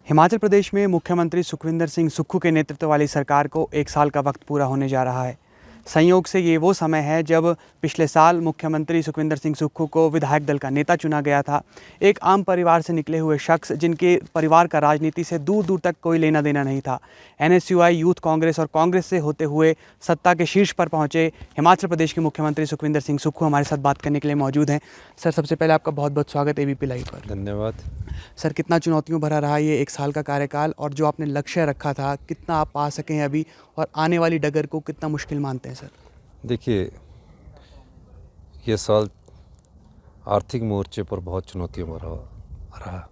हिमाचल प्रदेश में मुख्यमंत्री सुखविंदर सिंह सुक्खू के नेतृत्व वाली सरकार को 1 साल का वक्त पूरा होने जा रहा है। संयोग से ये वो समय है जब पिछले साल मुख्यमंत्री सुखविंदर सिंह सुक्खू को विधायक दल का नेता चुना गया था। एक आम परिवार से निकले हुए शख्स जिनके परिवार का राजनीति से दूर दूर तक कोई लेना देना नहीं था। NSUI, यूथ कांग्रेस और कांग्रेस से होते हुए सत्ता के शीर्ष पर पहुंचे हिमाचल प्रदेश के मुख्यमंत्री सुखविंदर सिंह सुक्खू हमारे साथ बात करने के लिए मौजूद हैं। सर, सबसे पहले आपका बहुत बहुत स्वागत ABP लाइव पर। धन्यवाद। सर, कितना चुनौतियों भरा रहा ये 1 साल का कार्यकाल, और जो आपने लक्ष्य रखा था कितना आप पा सके हैं अभी, और आने वाली डगर को कितना मुश्किल मानते हैं सर? देखिए, ये साल आर्थिक मोर्चे पर बहुत चुनौतियों भरा रहा।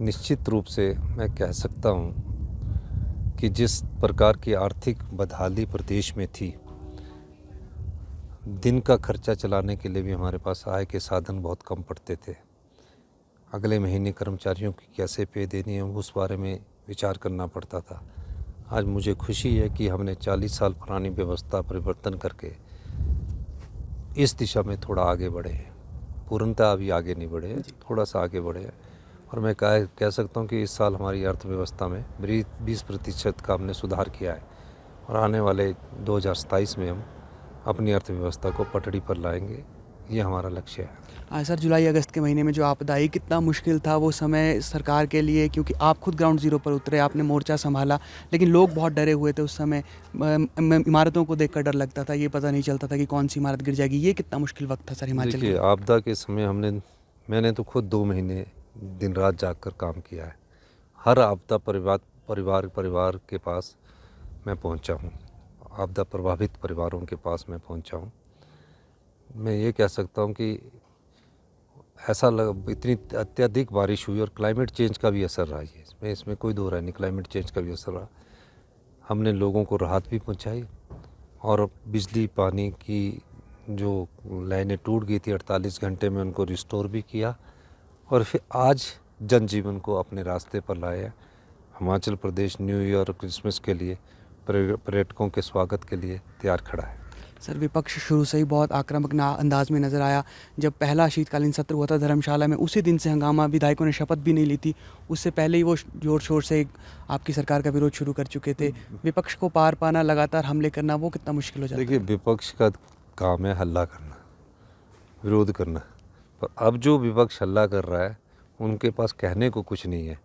निश्चित रूप से मैं कह सकता हूँ कि जिस प्रकार की आर्थिक बदहाली प्रदेश में थी, दिन का खर्चा चलाने के लिए भी हमारे पास आय के साधन बहुत कम पड़ते थे। अगले महीने कर्मचारियों की कैसे पे देनी है उस बारे में विचार करना पड़ता था। आज मुझे खुशी है कि हमने 40 साल पुरानी व्यवस्था परिवर्तन करके इस दिशा में थोड़ा आगे बढ़े हैं। पूर्णतः अभी आगे नहीं बढ़े हैं, थोड़ा सा आगे बढ़े हैं। और मैं कह सकता हूँ कि इस साल हमारी अर्थव्यवस्था में 20% का हमने सुधार किया है, और आने वाले 2027 में हम अपनी अर्थव्यवस्था को पटड़ी पर लाएंगे। ये हमारा लक्ष्य है। सर, जुलाई अगस्त के महीने में जो आपदा आई, कितना मुश्किल था वो समय सरकार के लिए, क्योंकि आप खुद ग्राउंड ज़ीरो पर उतरे, आपने मोर्चा संभाला, लेकिन लोग बहुत डरे हुए थे उस समय। इमारतों को देखकर डर लगता था, ये पता नहीं चलता था कि कौन सी इमारत गिर जाएगी। ये कितना मुश्किल वक्त था सर हिमाचल देखिए, में? आपदा के समय मैंने तो खुद 2 महीने दिन रात जागकर काम किया है। हर आपदा परिवार के पास मैं पहुंचा हूं, आपदा प्रभावित परिवारों के पास मैं पहुंचा हूं। मैं ये कह सकता हूं कि इतनी अत्यधिक बारिश हुई, और क्लाइमेट चेंज का भी असर रहा है इसमें कोई दो राय नहीं। क्लाइमेट चेंज का भी असर रहा। हमने लोगों को राहत भी पहुंचाई, और बिजली पानी की जो लाइनें टूट गई थी 48 घंटे में उनको रिस्टोर भी किया, और फिर आज जनजीवन को अपने रास्ते पर लाया। हिमाचल प्रदेश न्यू ईयर और क्रिसमस के लिए पर्यटकों के स्वागत के लिए तैयार खड़ा है। सर, विपक्ष शुरू से ही बहुत आक्रामक अंदाज में नजर आया। जब पहला शीतकालीन सत्र हुआ था धर्मशाला में, उसी दिन से हंगामा, विधायकों ने शपथ भी नहीं ली थी। उससे पहले ही वो जोर शोर से आपकी सरकार का विरोध शुरू कर चुके थे। विपक्ष को पार पाना, लगातार हमले करना, वो कितना मुश्किल हो जाता है? देखिए, विपक्ष का काम है हल्ला करना, विरोध करना। पर अब जो विपक्ष हल्ला कर रहा है उनके पास कहने को कुछ नहीं है।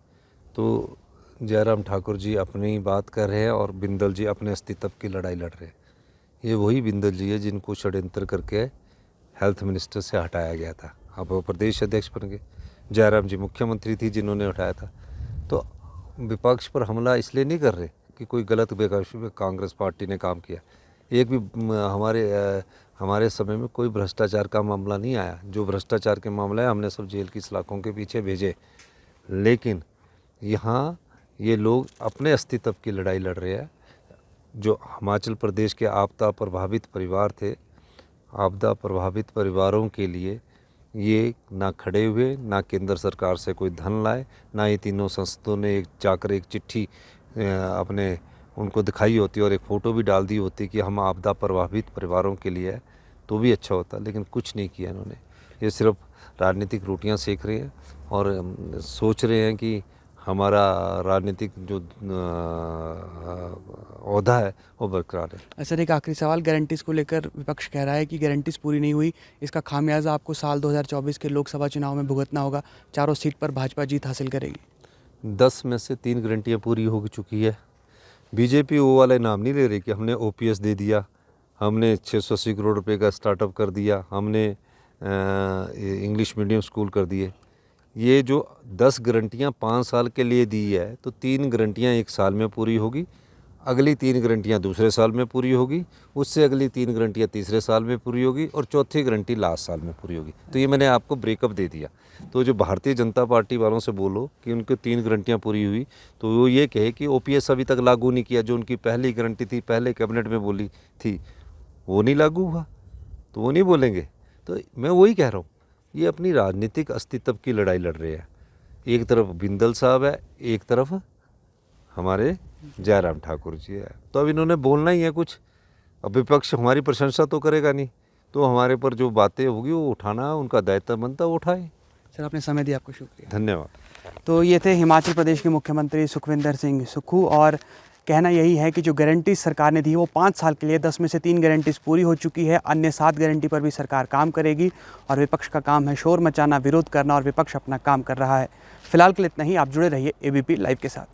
तो जयराम ठाकुर जी अपनी बात कर रहे हैं, और बिंदल जी अपने अस्तित्व की लड़ाई लड़ रहे हैं। ये वही बिंदल जी है जिनको षड्यंत्र करके हेल्थ मिनिस्टर से हटाया गया था। अब वो प्रदेश अध्यक्ष बन गए। जयराम जी मुख्यमंत्री थी जिन्होंने हटाया था। तो विपक्ष पर हमला इसलिए नहीं कर रहे कि कोई गलत कांग्रेस पार्टी ने काम किया। एक भी हमारे समय में कोई भ्रष्टाचार का मामला नहीं आया। जो भ्रष्टाचार के मामला है हमने सब जेल की सलाखों के पीछे भेजे। लेकिन यहाँ ये लोग अपने अस्तित्व की लड़ाई लड़ रहे हैं। जो हिमाचल प्रदेश के आपदा प्रभावित परिवार थे, आपदा प्रभावित परिवारों के लिए ये ना खड़े हुए, ना केंद्र सरकार से कोई धन लाए, ना ये तीनों संस्थाओं ने जाकर एक चिट्ठी अपने उनको दिखाई होती और एक फ़ोटो भी डाल दी होती कि हम आपदा प्रभावित परिवारों के लिए है, तो भी अच्छा होता। लेकिन कुछ नहीं किया इन्होंने। ये सिर्फ राजनीतिक रोटियां सेक रहे हैं, और सोच रहे हैं कि हमारा राजनीतिक जो ओहदा है वो बरकरार है। सर, एक आखिरी सवाल, गारंटीज़ को लेकर विपक्ष कह रहा है कि गारंटीज़ पूरी नहीं हुई, इसका खामियाजा आपको साल 2024 के लोकसभा चुनाव में भुगतना होगा। चारों सीट पर भाजपा जीत हासिल करेगी। 10 में से 3 गारंटियाँ पूरी हो चुकी है। बीजेपी वो वाले नाम नहीं ले रही कि हमने OPS दे दिया, हमने 680 करोड़ रुपए का स्टार्टअप कर दिया, हमने इंग्लिश मीडियम स्कूल कर दिए। ये जो 10 गारंटियाँ 5 साल के लिए दी है, तो 3 गारंटियाँ 1 साल में पूरी होगी, अगली 3 गारंटियाँ दूसरे साल में पूरी होगी, उससे अगली 3 गारंटियाँ तीसरे साल में पूरी होगी, और चौथी गारंटी लास्ट साल में पूरी होगी। तो ये मैंने आपको ब्रेकअप दे दिया। तो जो भारतीय जनता पार्टी वालों से बोलो कि उनकी 3 गारंटियाँ पूरी हुई, तो वो ये कहे कि OPS अभी तक लागू नहीं किया। जो उनकी पहली गारंटी थी, पहले कैबिनेट में बोली थी, वो नहीं लागू हुआ, तो वो नहीं बोलेंगे। तो मैं वही कह रहा हूँ, ये अपनी राजनीतिक अस्तित्व की लड़ाई लड़ रहे हैं। एक तरफ बिंदल साहब है, एक तरफ हमारे जयराम ठाकुर जी है। तो अब इन्होंने बोलना ही है कुछ। अब विपक्ष हमारी प्रशंसा तो करेगा नहीं, तो हमारे पर जो बातें होगी वो उठाना उनका दायित्व बनता, वो उठाए। सर, आपने समय दिया, आपको शुक्रिया। धन्यवाद। तो ये थे हिमाचल प्रदेश के मुख्यमंत्री सुखविंदर सिंह सुक्खू, और कहना यही है कि जो गारंटीज सरकार ने दी वो 5 साल के लिए 10 में से 3 गारंटीज पूरी हो चुकी है। अन्य 7 गारंटी पर भी सरकार काम करेगी और विपक्ष का काम है शोर मचाना, विरोध करना, और विपक्ष अपना काम कर रहा है। फिलहाल के लिए इतना ही। आप जुड़े रहिए ABP लाइव के साथ।